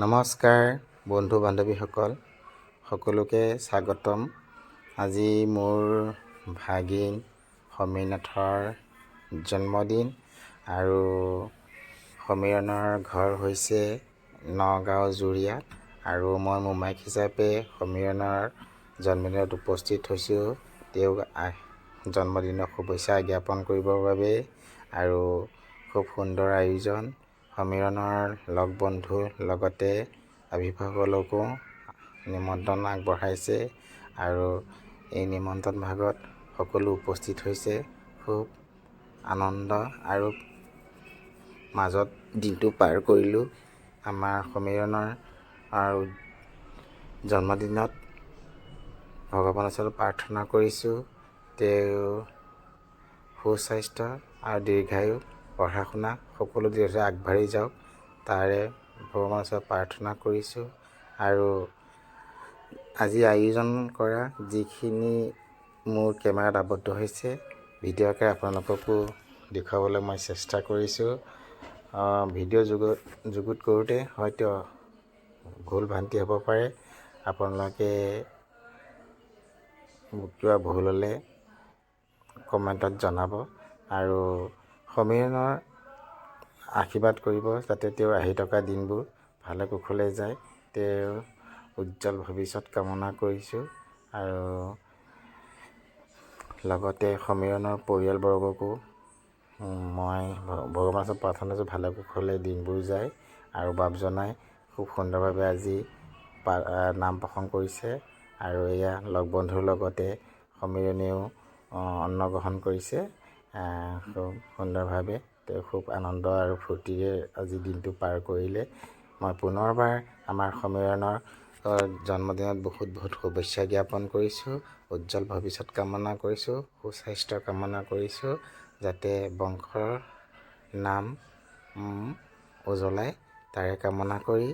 নমস্কাৰ বন্ধু বান্ধৱীসকল, সকলোকে স্বাগতম। আজি মোৰ ভাগিন সমীৰনাথৰ জন্মদিন আৰু সমীৰণৰ ঘৰ হৈছে নগাঁও জুৰিয়াত আৰু মই মোমাইক হিচাপে সমীৰণৰ জন্মদিনত উপস্থিত হৈছোঁ তেওঁক জন্মদিনৰ শুভেচ্ছা জ্ঞাপন কৰিবৰ বাবে। আৰু খুব সুন্দৰ আয়োজন। সমীৰণৰ লগ বন্ধুৰ লগতে অভিভাৱকসকলকো নিমন্ত্ৰণ আগবঢ়াইছে আৰু এই নিমন্ত্ৰণ ভাগত সকলো উপস্থিত হৈছে। খুব আনন্দ আৰু মাজত দিনটো পাৰ কৰিলোঁ। আমাৰ সমীৰণৰ আৰু জন্মদিনত ভগৱানৰ ওচৰত প্ৰাৰ্থনা কৰিছোঁ তেওঁ সুস্বাস্থ্য আৰু দীৰ্ঘায়ু, পঢ়া শুনা সকলো দিশতে আগবাঢ়ি যাওক তাৰে ভগৱানৰ ওচৰত প্ৰাৰ্থনা কৰিছোঁ। আৰু আজি আয়োজন কৰা যিখিনি মোৰ কেমেৰাত আবদ্ধ হৈছে ভিডিঅ'কে আপোনালোককো দেখুৱাবলৈ মই চেষ্টা কৰিছোঁ। ভিডিঅ' যুগুত কৰোঁতে হয়তো ভুল ভ্ৰান্তি হ'ব পাৰে, আপোনালোকে কিবা ভুল হ'লে কমেণ্টত জনাব আৰু সমীৰণৰ আশীৰ্বাদ কৰিব যাতে তেওঁৰ আহি থকা দিনবোৰ ভালে কুশলে যায়। তেওঁৰ উজ্জ্বল ভৱিষ্যত কামনা কৰিছোঁ আৰু লগতে সমীৰণৰ পৰিয়ালবৰ্গকো মই ভগৱানৰ ওচৰত প্ৰাৰ্থনা কৰিছোঁ ভালে কুশলে দিনবোৰ যায় আৰু বাপ জনাই খুব সুন্দৰভাৱে আজি নাম প্ৰসংগ কৰিছে আৰু এয়া লগ বন্ধুৰ লগতে সমীৰণেও অন্ন গ্ৰহণ কৰিছে। খুব সুন্দৰভাৱে তেওঁ খুব আনন্দ আৰু ফূৰ্তিৰে আজি দিনটো পাৰ কৰিলে। মই পুনৰবাৰ আমাৰ সমীৰণৰ জন্মদিনত বহুত শুভেচ্ছা জ্ঞাপন কৰিছোঁ, উজ্জ্বল ভৱিষ্যত কামনা কৰিছোঁ, সুস্বাস্থ্য কামনা কৰিছোঁ যাতে বংশৰ নাম উজ্বলাই তাৰে কামনা কৰি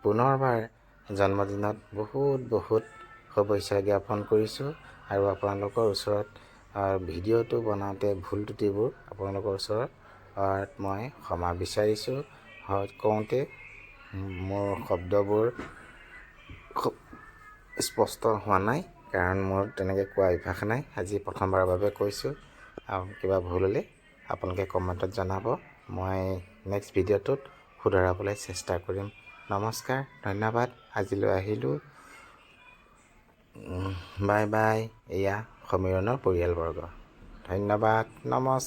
পুনৰবাৰ জন্মদিনত বহুত শুভেচ্ছা জ্ঞাপন কৰিছোঁ। আৰু আপোনালোকৰ ওচৰত ভিডিঅ'টো বনাওঁতে ভুল ত্ৰুটিবোৰ আপোনালোকৰ ওচৰত মই ক্ষমা বিচাৰিছোঁ। কওঁতে মোৰ শব্দবোৰ খুব স্পষ্ট হোৱা নাই কাৰণ মোৰ তেনেকৈ কোৱা অভ্যাস নাই, আজি প্ৰথমবাৰৰ বাবে কৈছোঁ। কিবা ভুল হ'লে আপোনালোকে কমেণ্টত জনাব, মই নেক্সট ভিডিঅ'টোত শুধৰাবলৈ চেষ্টা কৰিম। নমস্কাৰ, ধন্যবাদ। আজিলৈ আহিলোঁ, বাই বাই। এয়া সমীৰণৰ পৰিয়ালবৰ্গ, ধন্যবাদ, নমস্কাৰ।